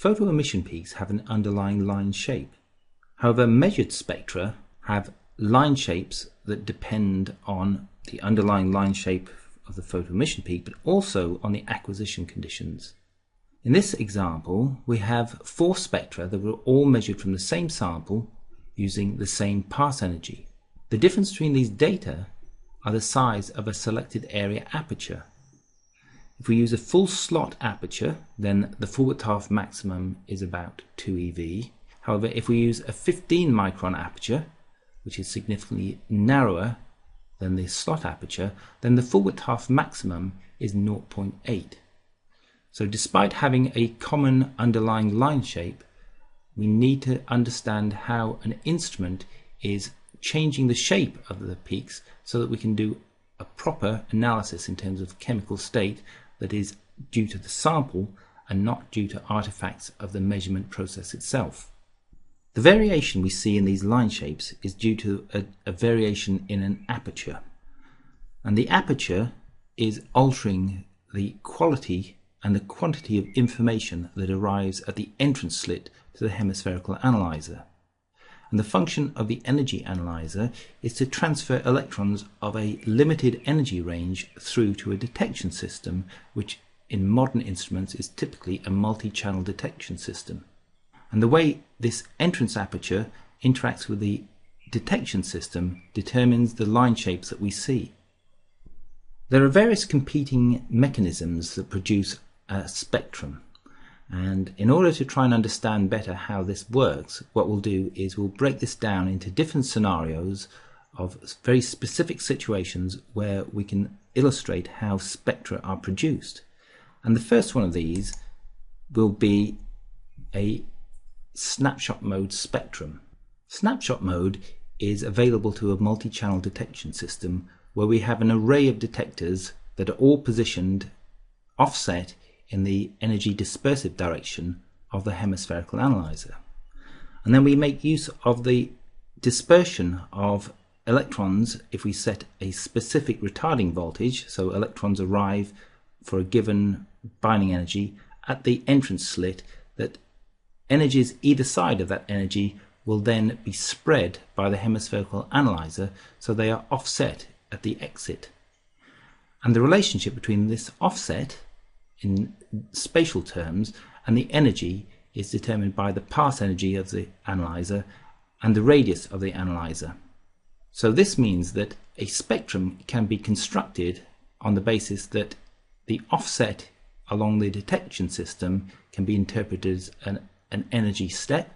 Photoemission peaks have an underlying line shape. However, measured spectra have line shapes that depend on the underlying line shape of the photoemission peak, but also on the acquisition conditions. In this example, we have 4 spectra that were all measured from the same sample using the same pass energy. The difference between these data are the size of a selected area aperture. If we use a full slot aperture, then the full width half maximum is about 2 eV. However, if we use a 15 micron aperture, which is significantly narrower than the slot aperture, then the full width half maximum is 0.8. So despite having a common underlying line shape, we need to understand how an instrument is changing the shape of the peaks so that we can do a proper analysis in terms of chemical state that is due to the sample and not due to artifacts of the measurement process itself. The variation we see in these line shapes is due to a variation in an aperture, and the aperture is altering the quality and the quantity of information that arrives at the entrance slit to the hemispherical analyzer. And the function of the energy analyzer is to transfer electrons of a limited energy range through to a detection system, which in modern instruments is typically a multi-channel detection system. And the way this entrance aperture interacts with the detection system determines the line shapes that we see. There are various competing mechanisms that produce a spectrum, and in order to try and understand better how this works, what we'll do is we'll break this down into different scenarios of very specific situations where we can illustrate how spectra are produced. And the first one of these will be a snapshot mode spectrum. Snapshot mode is available to a multi-channel detection system where we have an array of detectors that are all positioned offset in the energy dispersive direction of the hemispherical analyzer. And then we make use of the dispersion of electrons if we set a specific retarding voltage, so electrons arrive for a given binding energy at the entrance slit, that energies either side of that energy will then be spread by the hemispherical analyzer, so they are offset at the exit. And the relationship between this offset in spatial terms and the energy is determined by the pass energy of the analyzer and the radius of the analyzer. So this means that a spectrum can be constructed on the basis that the offset along the detection system can be interpreted as an energy step,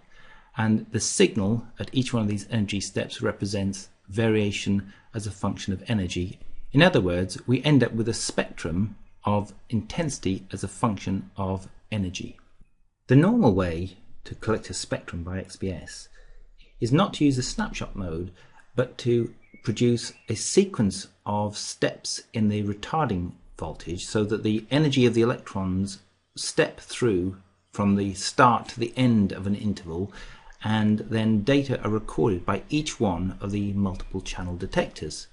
and the signal at each one of these energy steps represents variation as a function of energy. In other words, we end up with a spectrum of intensity as a function of energy. The normal way to collect a spectrum by XPS is not to use the snapshot mode, but to produce a sequence of steps in the retarding voltage so that the energy of the electrons step through from the start to the end of an interval, and then data are recorded by each one of the multiple channel detectors.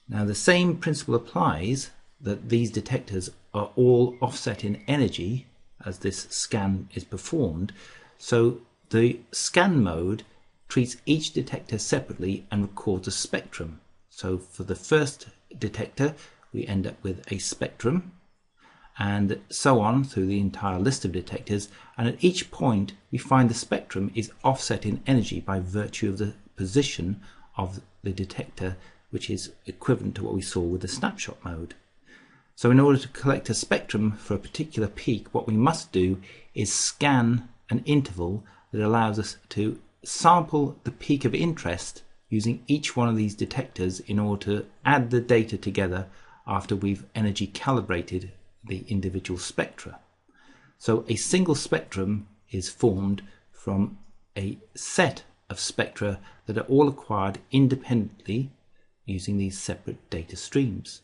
Now the same principle applies, that these detectors are all offset in energy as this scan is performed, so the scan mode treats each detector separately and records a spectrum. So for the first detector we end up with a spectrum, and so on through the entire list of detectors, and at each point we find the spectrum is offset in energy by virtue of the position of the detector, which is equivalent to what we saw with the snapshot mode. So in order to collect a spectrum for a particular peak, what we must do is scan an interval that allows us to sample the peak of interest using each one of these detectors in order to add the data together after we've energy calibrated the individual spectra. So a single spectrum is formed from a set of spectra that are all acquired independently using these separate data streams.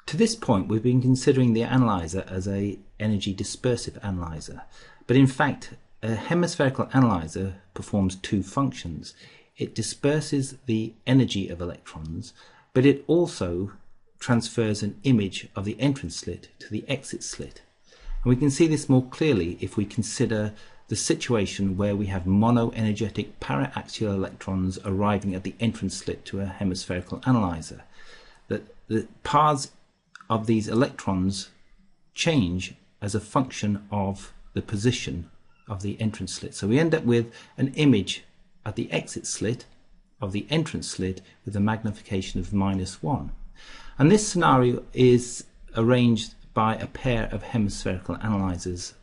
To this point, we've been considering the analyzer as an energy dispersive analyzer, but in fact a hemispherical analyzer performs 2 functions. It disperses the energy of electrons, but it also transfers an image of the entrance slit to the exit slit. And we can see this more clearly if we consider the situation where we have monoenergetic paraaxial electrons arriving at the entrance slit to a hemispherical analyzer. That the paths of these electrons change as a function of the position of the entrance slit. So we end up with an image at the exit slit of the entrance slit with a magnification of -1. And this scenario is arranged by a pair of hemispherical analyzers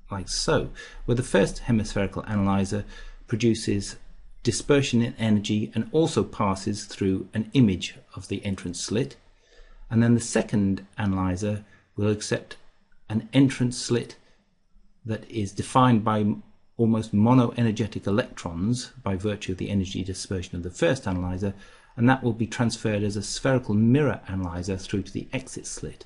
like so, where the first hemispherical analyzer produces dispersion in energy and also passes through an image of the entrance slit, and then the second analyzer will accept an entrance slit that is defined by almost monoenergetic electrons by virtue of the energy dispersion of the first analyzer, and that will be transferred as a spherical mirror analyzer through to the exit slit.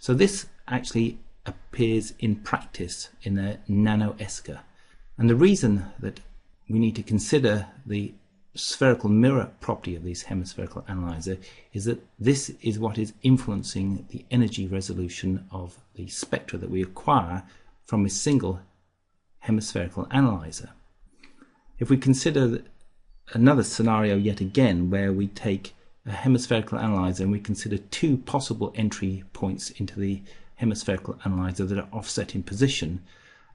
So this actually appears in practice in a nanoESCA. And the reason that we need to consider the spherical mirror property of this hemispherical analyzer is that this is what is influencing the energy resolution of the spectra that we acquire from a single hemispherical analyzer. If we consider another scenario yet again where we take a hemispherical analyzer and we consider two possible entry points into the hemispherical analyzer that are offset in position,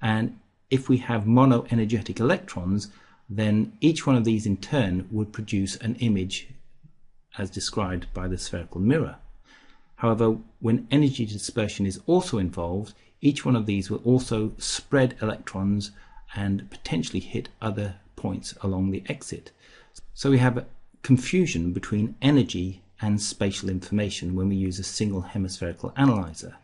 and if we have monoenergetic electrons, then each one of these in turn would produce an image as described by the spherical mirror. However, when energy dispersion is also involved, each one of these will also spread electrons and potentially hit other points along the exit. So we have confusion between energy and spatial information when we use a single hemispherical analyzer.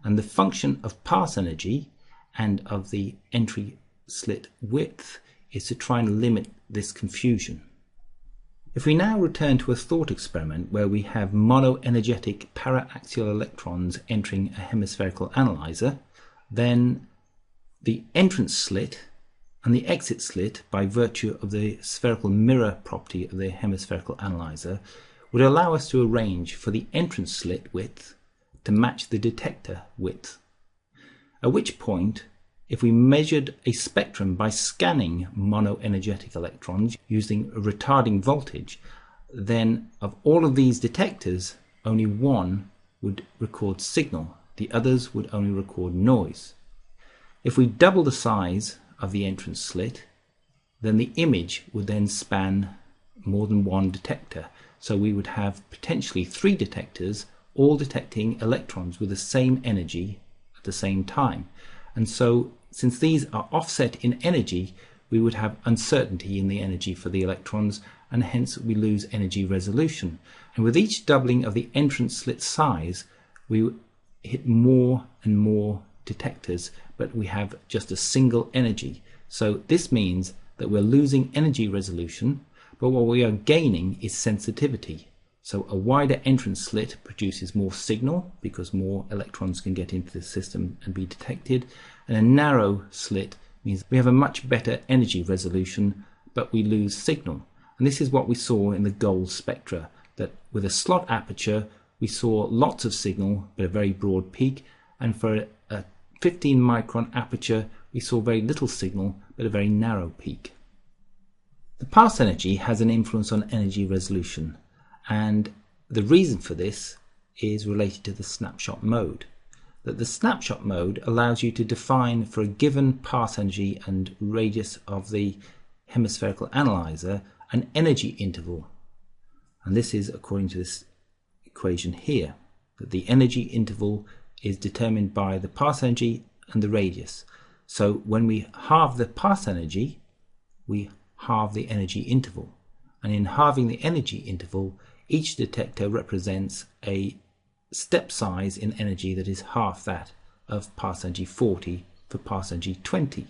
And the function of pass energy and of the entry slit width is to try and limit this confusion. If we now return to a thought experiment where we have monoenergetic paraaxial electrons entering a hemispherical analyzer, then the entrance slit and the exit slit, by virtue of the spherical mirror property of the hemispherical analyzer, would allow us to arrange for the entrance slit width to match the detector width. At which point, if we measured a spectrum by scanning monoenergetic electrons using a retarding voltage, then of all of these detectors, only one would record signal, the others would only record noise. If we double the size of the entrance slit, then the image would then span more than one detector. So we would have potentially 3 detectors all detecting electrons with the same energy at the same time. And so since these are offset in energy, we would have uncertainty in the energy for the electrons, and hence we lose energy resolution. And with each doubling of the entrance slit size, we hit more and more detectors, but we have just a single energy. So this means that we're losing energy resolution, but what we are gaining is sensitivity. So a wider entrance slit produces more signal because more electrons can get into the system and be detected, and a narrow slit means we have a much better energy resolution, but we lose signal. And this is what we saw in the gold spectra, that with a slot aperture we saw lots of signal but a very broad peak, and for a 15 micron aperture we saw very little signal but a very narrow peak. The pass energy has an influence on energy resolution, and the reason for this is related to the snapshot mode. That the snapshot mode allows you to define for a given pass energy and radius of the hemispherical analyzer an energy interval, and this is according to this equation here, that the energy interval is determined by the pass energy and the radius. So when we halve the pass energy, we halve the energy interval, and in halving the energy interval, each detector represents a step size in energy that is half that of pass energy 40 for pass energy 20.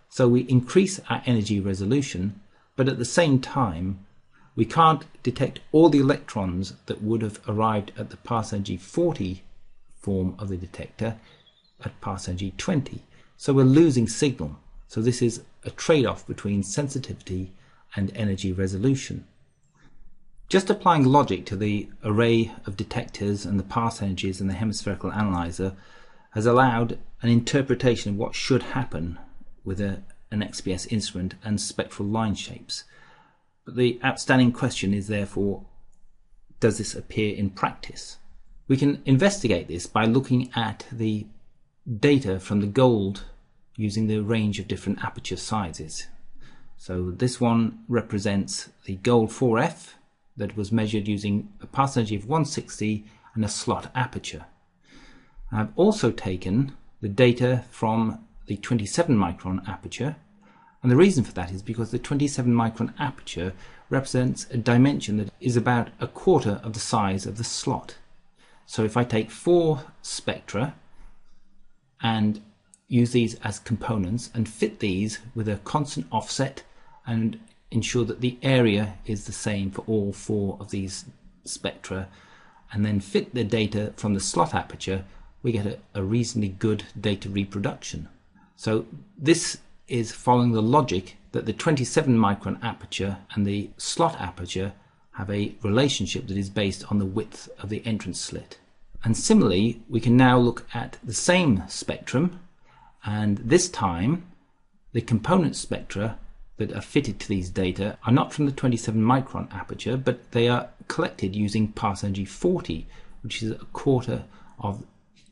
So we increase our energy resolution, but at the same time we can't detect all the electrons that would have arrived at the pass energy 40 form of the detector at pass energy 20. So we're losing signal. So this is a trade-off between sensitivity and energy resolution. Just applying logic to the array of detectors and the pass energies in the hemispherical analyzer, has allowed an interpretation of what should happen with an XPS instrument and spectral line shapes. But the outstanding question is therefore, does this appear in practice? We can investigate this by looking at the data from the gold using the range of different aperture sizes. So this one represents the gold 4F that was measured using a pass energy of 160 and a slot aperture. I've also taken the data from the 27 micron aperture, and the reason for that is because the 27 micron aperture represents a dimension that is about a quarter of the size of the slot. So if I take 4 spectra and use these as components and fit these with a constant offset and ensure that the area is the same for all 4 of these spectra, and then fit the data from the slot aperture, we get a reasonably good data reproduction. So this is following the logic that the 27 micron aperture and the slot aperture have a relationship that is based on the width of the entrance slit. And similarly, we can now look at the same spectrum, and this time the component spectra that are fitted to these data are not from the 27 micron aperture, but they are collected using pass energy 40, which is a quarter of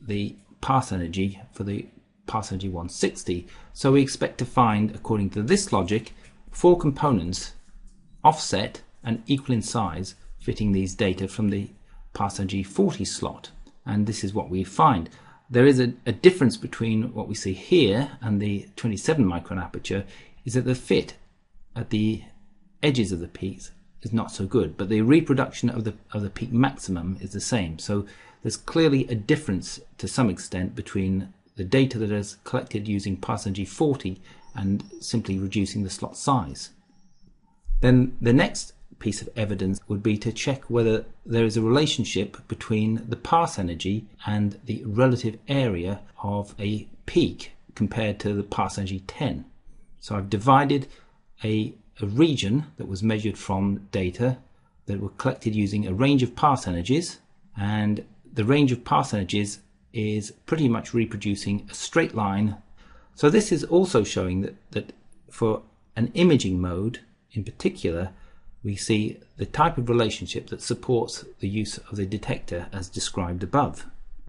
the pass energy for the pass energy 160. So we expect to find, according to this logic, 4 components offset and equal in size fitting these data from the pass energy 40 slot. And this is what we find. There is a difference between what we see here and the 27 micron aperture, is that the fit at the edges of the peaks is not so good, but the reproduction of the peak maximum is the same. So there's clearly a difference to some extent between the data that is collected using pass energy 40 and simply reducing the slot size. Then the next piece of evidence would be to check whether there is a relationship between the pass energy and the relative area of a peak compared to the pass energy 10. So I've divided a region that was measured from data that were collected using a range of pass energies, and the range of pass energies is pretty much reproducing a straight line. So this is also showing that for an imaging mode in particular, we see the type of relationship that supports the use of the detector as described above.